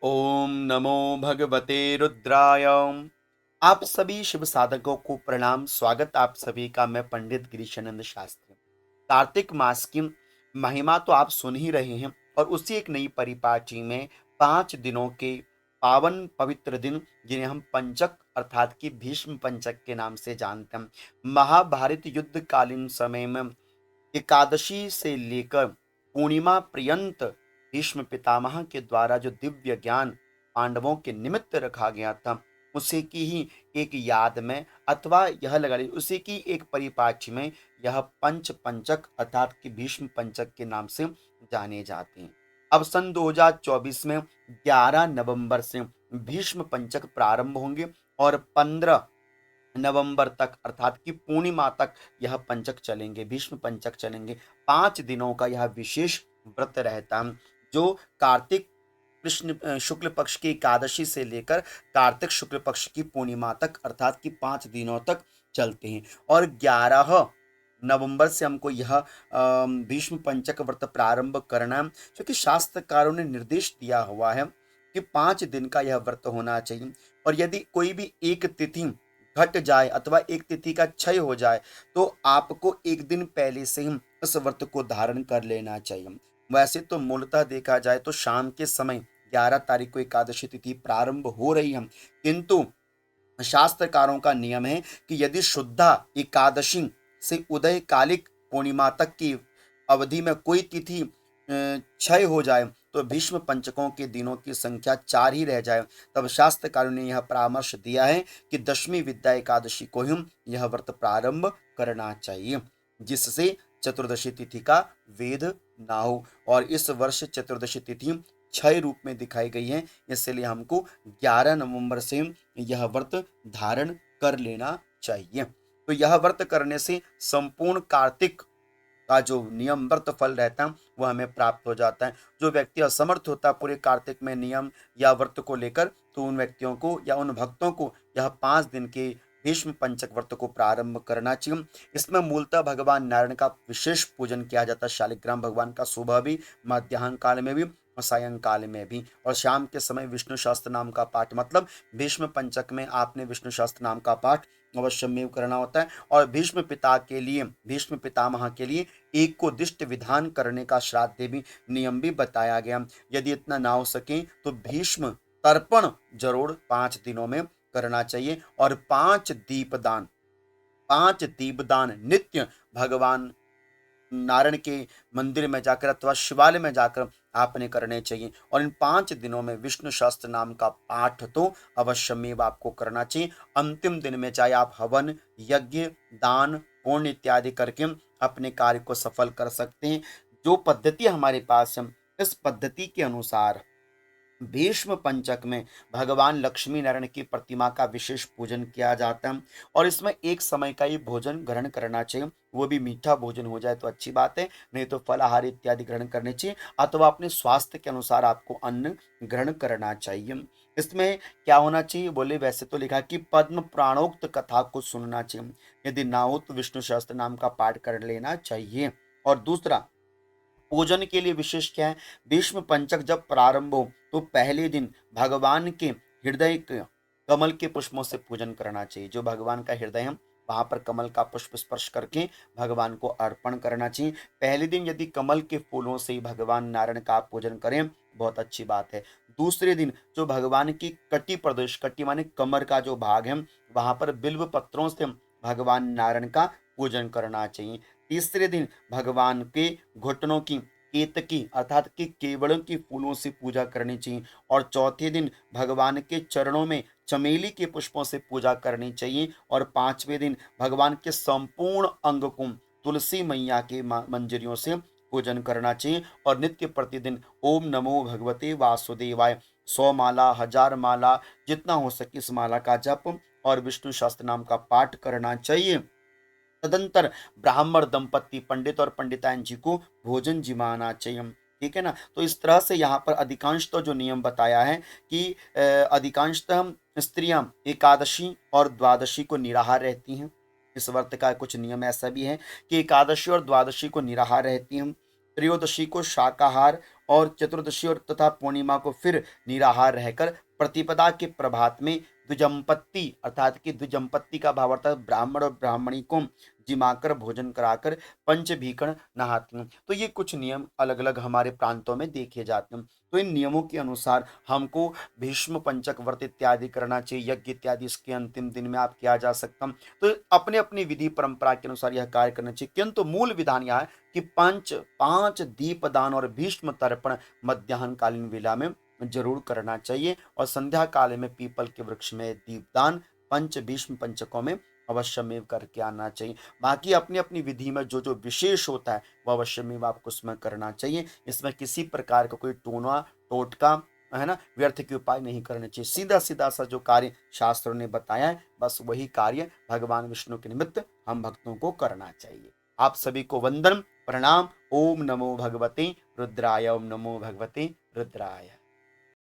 ओम नमो भगवते रुद्राय। आप सभी शिव साधकों को प्रणाम। स्वागत आप सभी का। मैं पंडित गिरीशानंद शास्त्री। कार्तिक मास की महिमा तो आप सुन ही रहे हैं और उसी एक नई परिपाटी में 5 दिनों के पावन पवित्र दिन जिन्हें हम पंचक अर्थात कि भीष्म पंचक के नाम से जानते हैं। महाभारत युद्ध कालीन समय में एकादशी से लेकर पूर्णिमा पर्यंत भीष्म पितामह के द्वारा जो दिव्य ज्ञान पांडवों के निमित्त रखा गया था, उसी की ही एक याद में अथवा यह लगा लीजिए उसी की एक परिपाठी में यह पंच पंचक अर्थात कि भीष्म पंचक के नाम से जाने जाते हैं। अब सन 2024 में 11 नवंबर से भीष्म पंचक प्रारंभ होंगे और 15 नवंबर तक अर्थात कि पूर्णिमा तक यह पंचक चलेंगे, भीष्म पंचक चलेंगे। 5 दिनों का यह विशेष व्रत रहता है जो कार्तिक कृष्ण शुक्ल पक्ष की एकादशी से लेकर कार्तिक शुक्ल पक्ष की पूर्णिमा तक अर्थात कि 5 दिनों तक चलते हैं। और 11 नवंबर से हमको यह भीष्म पंचक व्रत प्रारंभ करना है, क्योंकि शास्त्रकारों ने निर्देश दिया हुआ है कि 5 दिन का यह व्रत होना चाहिए। और यदि कोई भी एक तिथि घट जाए अथवा एक तिथि का क्षय हो जाए तो आपको एक दिन पहले से ही इस व्रत को धारण कर लेना चाहिए। वैसे तो मूलतः देखा जाए तो शाम के समय 11 तारीख को एकादशी तिथि प्रारंभ हो रही है, किंतु शास्त्रकारों का नियम है कि यदि शुद्धा एकादशी से उदय कालिक पूर्णिमा तक की अवधि में कोई तिथि क्षय हो जाए तो भीष्म पंचकों के दिनों की संख्या 4 ही रह जाए, तब शास्त्रकारों ने यह परामर्श दिया है कि दशमी विद्या एकादशी को ही यह व्रत प्रारंभ करना चाहिए, जिससे चतुर्दशी तिथि का वेद ना हो। और इस वर्ष चतुर्दशी तिथि क्षय रूप में दिखाई गई है, इसलिए हमको 11 नवंबर से यह व्रत धारण कर लेना चाहिए। तो यह व्रत करने से संपूर्ण कार्तिक का जो नियम व्रत फल रहता है वह हमें प्राप्त हो जाता है। जो व्यक्ति असमर्थ होता है पूरे कार्तिक में नियम या व्रत को लेकर, तो उन व्यक्तियों को या उन भक्तों को यह 5 दिन के भीष्म पंचक व्रत को प्रारंभ करना चाहिए। इसमें मूलतः भगवान नारायण का विशेष पूजन किया जाता है। शालिग्राम भगवान का सुबह भी, मध्याह्न काल में भी और सायंकाल में भी, और शाम के समय विष्णु सहस्त्र नाम का पाठ, मतलब भीष्म पंचक में आपने विष्णु सहस्त्र नाम का पाठ अवश्य में करना होता है। और भीष्म पिता के लिए, भीष्म पितामह के लिए एक को दिष्ट विधान करने का श्राद्ध भी नियम भी बताया गया। यदि इतना ना हो सके तो भीष्म तर्पण जरूर 5 दिनों में करना चाहिए। और 5 दीपदान, 5 दीपदान नित्य भगवान नारायण के मंदिर में जाकर अथवा शिवालय में जाकर आपने करने चाहिए। और इन 5 दिनों में विष्णु शास्त्र नाम का पाठ तो अवश्य में आपको करना चाहिए। अंतिम दिन में चाहे आप हवन, यज्ञ, दान, पुण्य इत्यादि करके अपने कार्य को सफल कर सकते हैं। जो पद्धति हमारे पास है, इस पद्धति के अनुसार भीष्म पंचक में भगवान लक्ष्मी नारायण की प्रतिमा का विशेष पूजन किया जाता है। और इसमें एक समय का ही भोजन ग्रहण करना चाहिए, वो भी मीठा भोजन हो जाए तो अच्छी बात है, नहीं तो फलाहार इत्यादि ग्रहण करने चाहिए, अथवा अपने स्वास्थ्य के अनुसार आपको अन्न ग्रहण करना चाहिए। इसमें क्या होना चाहिए बोले, वैसे तो लिखा कि पद्म प्राणोक्त कथा को सुनना चाहिए, यदि ना हो तो विष्णु सहस्त्र नाम का पाठ कर लेना चाहिए। और दूसरा, पूजन के लिए विशेष क्या है, भीष्म पंचक जब प्रारंभ हो तो पहले दिन भगवान के हृदय कमल के पुष्पों से पूजन करना चाहिए। जो भगवान का हृदय है वहां पर कमल का पुष्प स्पर्श करके भगवान को अर्पण करना चाहिए। पहले दिन यदि कमल के फूलों से ही भगवान नारायण का आप पूजन करें, बहुत अच्छी बात है। दूसरे दिन जो भगवान की कटी प्रदेश, कटी माने कमर का जो भाग है, वहां पर बिल्व पत्रों से भगवान नारायण का पूजन करना चाहिए। तीसरे दिन भगवान के घुटनों की केतकी अर्थात कि केवड़ों की फूलों से पूजा करनी चाहिए। और चौथे दिन भगवान के चरणों में चमेली के पुष्पों से पूजा करनी चाहिए। और 5वें दिन भगवान के संपूर्ण अंग को तुलसी मैया के मंजरियों से पूजन करना चाहिए। और नित्य प्रतिदिन ओम नमो भगवते वासुदेवाय 100 माला, 1000 माला, जितना हो सके इस माला का जप और विष्णु शास्त्र नाम का पाठ करना चाहिए। तदंतर ब्राह्मण दंपत्ति पंडित और पंडितायन जी को भोजन जिमाना चाहिए। ठीक है ना। तो इस तरह से यहाँ पर अधिकांशतः जो नियम बताया है कि अधिकांशतः स्त्रियां एकादशी और द्वादशी को निराहार रहती हैं। इस व्रत का कुछ नियम ऐसा भी है कि एकादशी और द्वादशी को निराहार रहती हैं। त्रयोदशी को शाकाहार और चतुर्दशी और तथा पूर्णिमा को फिर निराहार रहकर प्रतिपदा के प्रभात में द्विजंपत्ति अर्थात कि द्विजंपत्ति का भाव अर्थात ब्राह्मण और ब्राह्मणी को जिमाकर भोजन कराकर पंचभीकण नहाते हैं। तो ये कुछ नियम अलग अलग हमारे प्रांतों में देखे जाते हैं। तो इन नियमों के अनुसार हमको भीष्म पंचक व्रत इत्यादि करना चाहिए, यज्ञ इत्यादि इसके अंतिम दिन में आप किया जा सकता है। तो अपने अपनी विधि परंपरा के अनुसार यह कार्य करना चाहिए, किंतु मूल विधान यह है कि पांच दीपदान और भीष्म तर्पण मध्याह्नकालीन वेला में जरूर करना चाहिए और संध्या काल में पीपल के वृक्ष में दीपदान पंच भीष्म पंचकों में अवश्य में करके आना चाहिए। बाकी अपनी अपनी विधि में जो जो विशेष होता है वह अवश्य में आपको उसमें करना चाहिए। इसमें किसी प्रकार का कोई टोना टोटका है ना व्यर्थ के उपाय नहीं करने चाहिए। सीधा सीधा सा जो कार्य शास्त्रों ने बताया है बस वही कार्य भगवान विष्णु के निमित्त हम भक्तों को करना चाहिए। आप सभी को वंदन प्रणाम। ओम नमो भगवते रुद्राय, ओम नमो भगवते रुद्राय।